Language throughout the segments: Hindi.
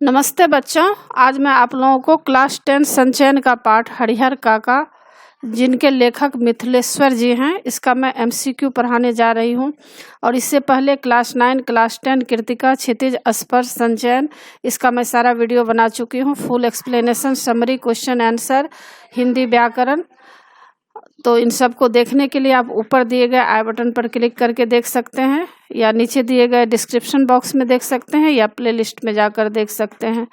नमस्ते बच्चों, आज मैं आप लोगों को क्लास 10 संचयन का पाठ हरिहर काका, जिनके लेखक मिथिलेश्वर जी हैं, इसका मैं एमसीक्यू पढ़ाने जा रही हूं। और इससे पहले क्लास 9, क्लास 10 कृतिका, क्षितिज, स्पर्श, संचयन, इसका मैं सारा वीडियो बना चुकी हूं। Full explanation, summary, question answer, Hindi व्याकरण। तो इन सब को देखने के लिए आप ऊपर दिए गए आई बटन पर क्लिक करके देख सकते हैं, या नीचे दिए गए डिस्क्रिप्शन बॉक्स में देख सकते हैं, या प्लेलिस्ट में जाकर देख सकते हैं।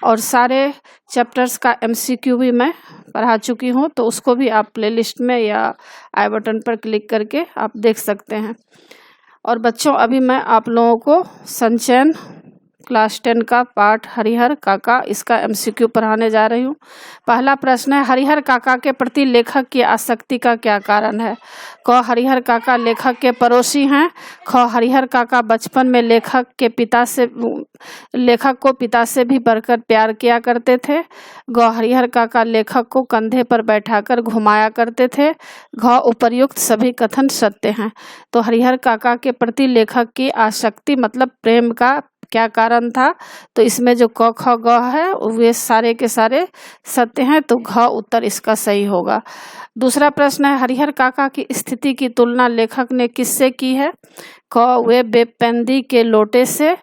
और सारे चैप्टर्स का एमसीक्यू भी मैं पढ़ा चुकी हूँ, तो उसको भी आप प्लेलिस्ट में या आई बटन पर क्लिक करके आप देख सकते हैं। और बच्चों, अभी मैं आप लोगों को संचयन क्लास 10 का पाठ हरिहर काका, इसका एमसीक्यू पढ़ाने जा रही हूँ। पहला प्रश्न है, हरिहर काका के प्रति लेखक की आसक्ति का क्या कारण है? क, हरिहर काका लेखक के पड़ोसी हैं। ख, हरिहर काका बचपन में लेखक को पिता से भी बढ़कर प्यार किया करते थे। ग, हरिहर काका लेखक को कंधे पर बैठाकर घुमाया करते थे। घ, उपर्युक्त सभी कथन सत्य हैं। तो हरिहर काका के प्रति लेखक की आसक्ति मतलब प्रेम का क्या कारण था? तो इसमें जो क, ख, ग है वे सारे के सारे सत्य हैं, तो घ उत्तर इसका सही होगा। दूसरा प्रश्न है, हरिहर काका की स्थिति की तुलना लेखक ने किससे की है? क, वे बेपंदी के लोटे से।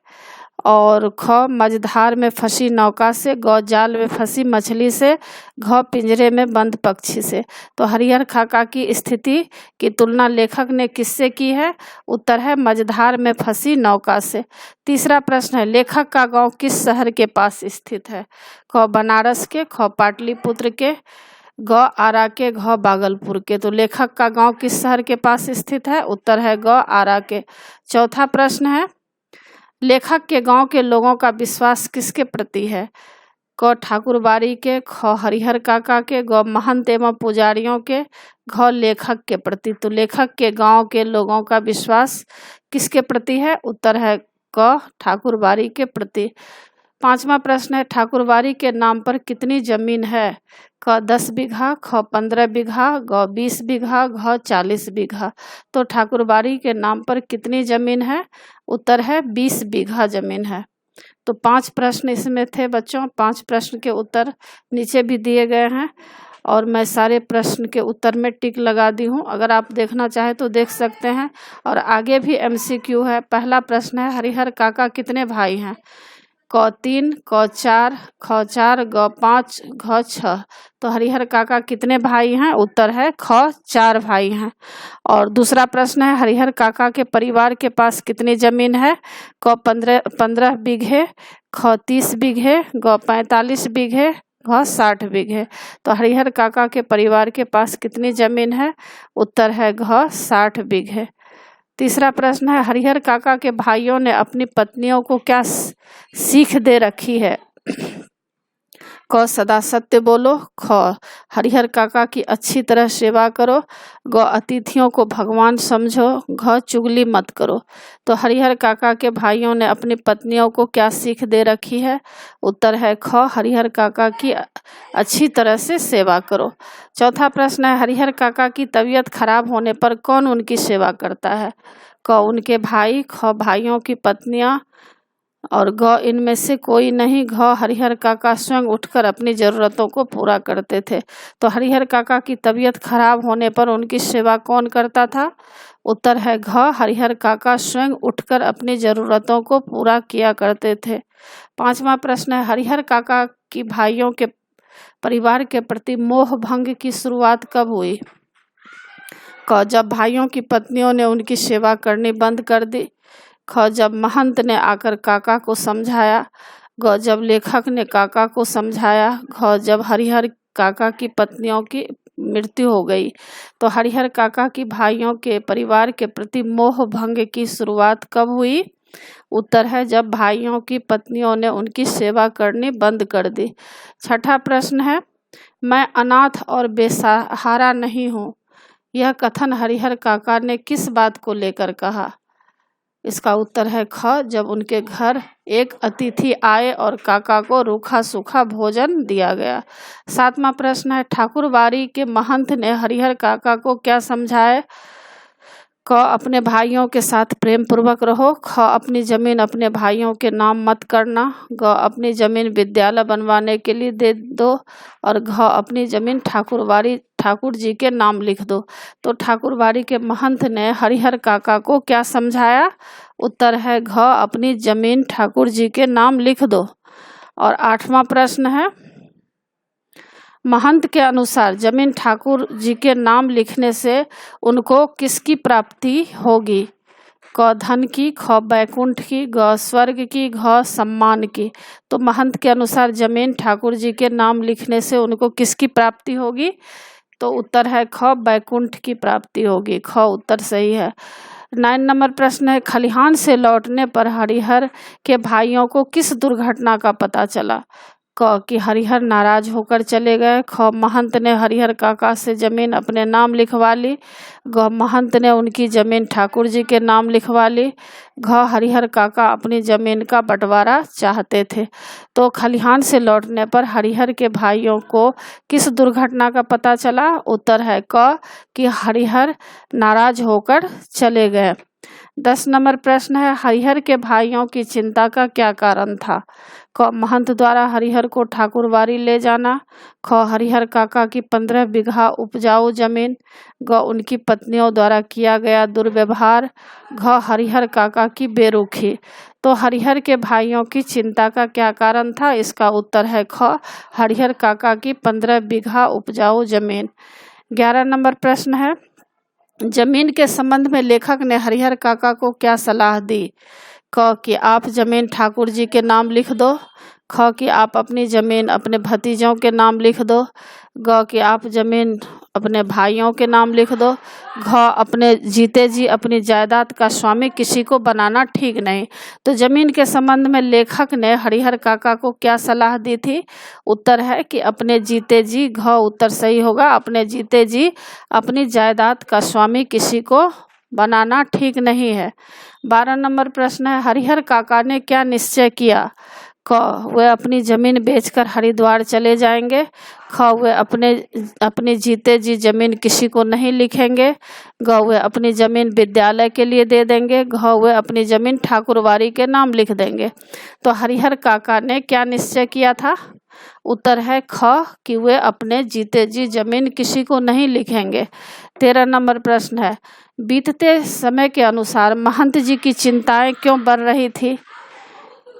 और ख, मझधार में फंसी नौका से। ग, जाल में फंसी मछली से। घ, पिंजरे में बंद पक्षी से। तो हरिहर काका की स्थिति की तुलना लेखक ने किससे की है? उत्तर है मझधार में फंसी नौका से। तीसरा प्रश्न है, लेखक का गांव किस शहर के पास स्थित है? क, बनारस के। ख, पाटलिपुत्र के। ग, आरा के। घ, भागलपुर के। तो लेखक का गांव किस शहर के पास स्थित है? उत्तर है ग, आरा के। चौथा प्रश्न है, लेखक के गांव के लोगों का विश्वास किसके प्रति है? क, ठाकुरबाड़ी के। ख, हरिहर काका के। ग, महंत एवं पुजारियों के। घ, लेखक के प्रति। तो लेखक के गांव के लोगों का विश्वास किसके प्रति है? उत्तर है क, ठाकुरबाड़ी के प्रति। पांचवा प्रश्न है, ठाकुरबाड़ी के नाम पर कितनी जमीन है? क, 10 बीघा। ख, 15 बीघा। ग, 20 बीघा। घ, 40 बीघा। तो ठाकुरबाड़ी के नाम पर कितनी जमीन है? उत्तर है 20 बीघा जमीन है। तो 5 प्रश्न इसमें थे बच्चों। 5 प्रश्न के उत्तर नीचे भी दिए गए हैं, और मैं सारे प्रश्न के उत्तर में टिक लगा दी हूँ। अगर आप देखना चाहें तो देख सकते हैं। और आगे भी एमसीक्यू है। पहला प्रश्न है, हरिहर काका कितने भाई हैं? क, 3। क, 4। ख, 4। ग, 5। घ, 6। तो हरिहर काका कितने भाई हैं? उत्तर है ख, 4 भाई हैं। और दूसरा प्रश्न है, हरिहर काका के परिवार के पास कितनी जमीन है? क, 15 बीघे। ख, 30 बीघे। ग, 45 बीघे। घ, 60 बीघे। तो हरिहर काका के परिवार के पास कितनी जमीन है? उत्तर है घ, 60 बीघे। तीसरा प्रश्न है, हरिहर काका के भाइयों ने अपनी पत्नियों को क्या सीख दे रखी है? क, सदा सत्य बोलो। ख, हरिहर काका की अच्छी तरह सेवा करो। ग, अतिथियों को भगवान समझो। घ, चुगली मत करो। तो हरिहर काका के भाइयों ने अपनी पत्नियों को क्या सीख दे रखी है? उत्तर है ख, हरिहर काका की अच्छी तरह से सेवा करो। चौथा प्रश्न है, हरिहर काका की तबीयत खराब होने पर कौन उनकी सेवा करता है? क, उनके भाई। ख, भाइयों की पत्नियां। और ग, इनमें से कोई नहीं। घ, हरिहर काका स्वयं उठकर अपनी जरूरतों को पूरा करते थे। तो हरिहर काका की तबीयत खराब होने पर उनकी सेवा कौन करता था? उत्तर है घ, हरिहर काका स्वयं उठकर अपनी जरूरतों को पूरा किया करते थे। पांचवा प्रश्न है, हरिहर काका की भाइयों के परिवार के प्रति मोह भंग की शुरुआत कब हुई? क, जब भाइयों की पत्नियों ने उनकी सेवा करनी बंद कर दी। ख, जब महंत ने आकर काका को समझाया। ग, जब लेखक ने काका को समझाया। घ, जब हरिहर काका की पत्नियों की मृत्यु हो गई। तो हरिहर काका की भाइयों के परिवार के प्रति मोह भंग की शुरुआत कब हुई? उत्तर है जब भाइयों की पत्नियों ने उनकी सेवा करनी बंद कर दी। छठा प्रश्न है, मैं अनाथ और बेसहारा नहीं हूँ, यह कथन हरिहर काका ने किस बात को लेकर कहा? इसका उत्तर है ख, जब उनके घर एक अतिथि आए और काका को रूखा सूखा भोजन दिया गया। सातवां प्रश्न है, ठाकुरबाड़ी के महंत ने हरिहर काका को क्या समझाए? क अपने भाइयों के साथ प्रेम पूर्वक रहो। ख अपनी ज़मीन अपने भाइयों के नाम मत करना। ग अपनी ज़मीन विद्यालय बनवाने के लिए दे दो। और घ अपनी ज़मीन ठाकुर जी के नाम लिख दो। तो ठाकुरबाड़ी के महंत ने हरिहर काका को क्या समझाया? उत्तर है घ अपनी ज़मीन ठाकुर जी के नाम लिख दो। और 8वां प्रश्न है, महंत के अनुसार जमीन ठाकुर जी के नाम लिखने से उनको किसकी प्राप्ति होगी? क धन की, ख बैकुंठ की, ग स्वर्ग की, घ सम्मान की। तो महंत के अनुसार जमीन ठाकुर जी के नाम लिखने से उनको किसकी प्राप्ति होगी? तो उत्तर है ख बैकुंठ की प्राप्ति होगी। ख उत्तर सही है। 9 नंबर प्रश्न है, खलिहान से लौटने पर हरिहर के भाइयों को किस दुर्घटना का पता चला? क कि हरिहर नाराज होकर चले गए। ख महंत ने हरिहर काका से जमीन अपने नाम लिखवा ली। ग महंत ने उनकी जमीन ठाकुर जी के नाम लिखवा ली। घ हरिहर काका अपनी जमीन का बंटवारा चाहते थे। तो खलिहान से लौटने पर हरिहर के भाइयों को किस दुर्घटना का पता चला? उत्तर है क कि हरिहर नाराज होकर चले गए। 10 नंबर प्रश्न है, हरिहर के भाइयों की चिंता का क्या कारण था? क महंत द्वारा हरिहर को ठाकुरबाड़ी ले जाना। ख हरिहर काका की 15 बीघा उपजाऊ जमीन। ग उनकी पत्नियों द्वारा किया गया दुर्व्यवहार। घ हरिहर काका की बेरुखी। तो हरिहर के भाइयों की चिंता का क्या कारण था? इसका उत्तर है ख हरिहर काका की 15 बीघा उपजाऊ जमीन। 11 नंबर प्रश्न है, जमीन के संबंध में लेखक ने हरिहर काका को क्या सलाह दी? क कि आप जमीन ठाकुर जी के नाम लिख दो। ख कि आप अपनी जमीन अपने भतीजों के नाम लिख दो। ग कि आप जमीन अपने भाइयों के नाम लिख दो। घ अपने जीते जी अपनी जायदाद का स्वामी किसी को बनाना ठीक नहीं। तो जमीन के संबंध में लेखक ने हरिहर काका को क्या सलाह दी थी? उत्तर है कि अपने जीते जी। घ उत्तर सही होगा, अपने जीते जी अपनी जायदाद का स्वामी किसी को बनाना ठीक नहीं है। 12 नंबर प्रश्न है, हरिहर काका ने क्या निश्चय किया? क वे अपनी जमीन बेचकर हरिद्वार चले जाएंगे। ख वे अपनी जीते जी जमीन किसी को नहीं लिखेंगे। ग वे अपनी जमीन विद्यालय के लिए दे देंगे। घ वे अपनी जमीन ठाकुरबाड़ी के नाम लिख देंगे। तो हरिहर काका ने क्या निश्चय किया था? उत्तर है ख कि वे अपने जीते जी जमीन किसी को नहीं लिखेंगे। 13 नंबर प्रश्न है, बीतते समय के अनुसार महंत जी की चिंताएं क्यों बढ़ रही थी?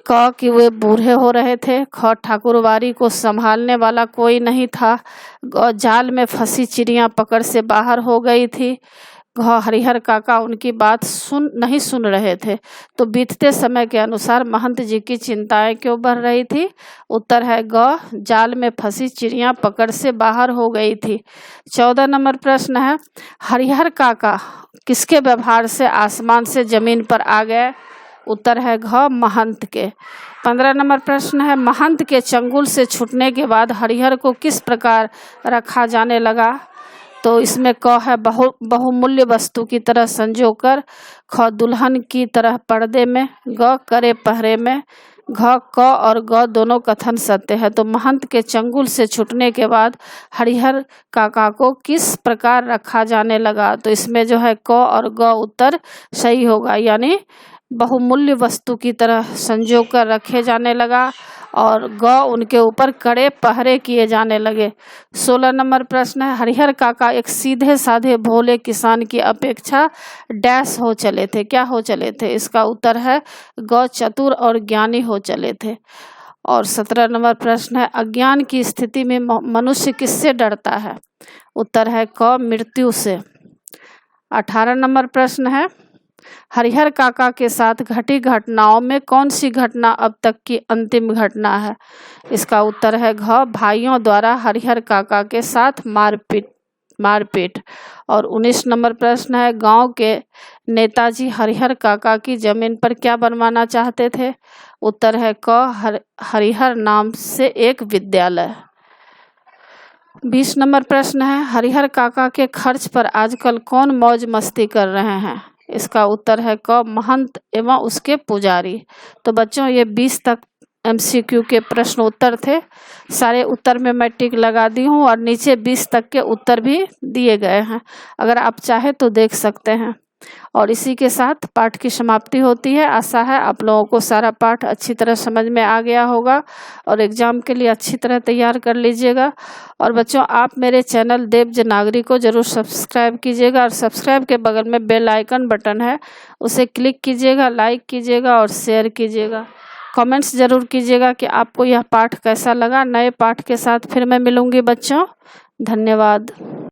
क कि वे बूढ़े हो रहे थे। ख ठाकुरबाड़ी को संभालने वाला कोई नहीं था। ग जाल में फंसी चिड़िया पकड़ से बाहर हो गई थी। घ हरिहर काका उनकी बात नहीं सुन रहे थे। तो बीतते समय के अनुसार महंत जी की चिंताएं क्यों बढ़ रही थी? उत्तर है ग जाल में फंसी चिड़िया पकड़ से बाहर हो गई थी। 14 नंबर प्रश्न है, हरिहर काका किसके व्यवहार से आसमान से जमीन पर आ गए? उत्तर है घ महंत के। 15 नंबर प्रश्न है, महंत के चंगुल से छूटने के बाद हरिहर को किस प्रकार रखा जाने लगा? तो इसमें क है बहुमूल्य वस्तु की तरह संजोकर। ख दुल्हन की तरह पर्दे में। ग करे पहरे में। घ क और ग दोनों कथन सत्य है। तो महंत के चंगुल से छूटने के बाद हरिहर काका को किस प्रकार रखा जाने लगा? तो इसमें जो है क और ग उत्तर सही होगा, यानी बहुमूल्य वस्तु की तरह संजो कर रखे जाने लगा। और ग उनके ऊपर कड़े पहरे किए जाने लगे। 16 नंबर प्रश्न है, हरिहर काका एक सीधे साधे भोले किसान की अपेक्षा डैश हो चले थे। क्या हो चले थे? इसका उत्तर है ग चतुर और ज्ञानी हो चले थे। और 17 नंबर प्रश्न है, अज्ञान की स्थिति में मनुष्य किससे डरता है? उत्तर है क मृत्यु से। 18 नंबर प्रश्न है, हरिहर काका के साथ घटी घटनाओं में कौन सी घटना अब तक की अंतिम घटना है? इसका उत्तर है घ भाइयों द्वारा हरिहर काका के साथ मारपीट। और 19 नंबर प्रश्न है, गांव के नेताजी हरिहर काका की जमीन पर क्या बनवाना चाहते थे? उत्तर है क हरिहर नाम से एक विद्यालय। 20 नंबर प्रश्न है, हरिहर काका के खर्च पर आजकल कौन मौज मस्ती कर रहे हैं? इसका उत्तर है क महंत एवं उसके पुजारी। तो बच्चों, ये 20 तक MCQ के प्रश्न उत्तर थे। सारे उत्तर में मैं टिक लगा दी हूँ और नीचे 20 तक के उत्तर भी दिए गए हैं, अगर आप चाहे तो देख सकते हैं। और इसी के साथ पाठ की समाप्ति होती है। आशा है आप लोगों को सारा पाठ अच्छी तरह समझ में आ गया होगा और एग्ज़ाम के लिए अच्छी तरह तैयार कर लीजिएगा। और बच्चों, आप मेरे चैनल देवज नागरी को ज़रूर सब्सक्राइब कीजिएगा और सब्सक्राइब के बगल में बेल आइकन बटन है, उसे क्लिक कीजिएगा, लाइक कीजिएगा और शेयर कीजिएगा। कमेंट्स ज़रूर कीजिएगा कि आपको यह पाठ कैसा लगा। नए पाठ के साथ फिर मैं मिलूँगी बच्चों। धन्यवाद।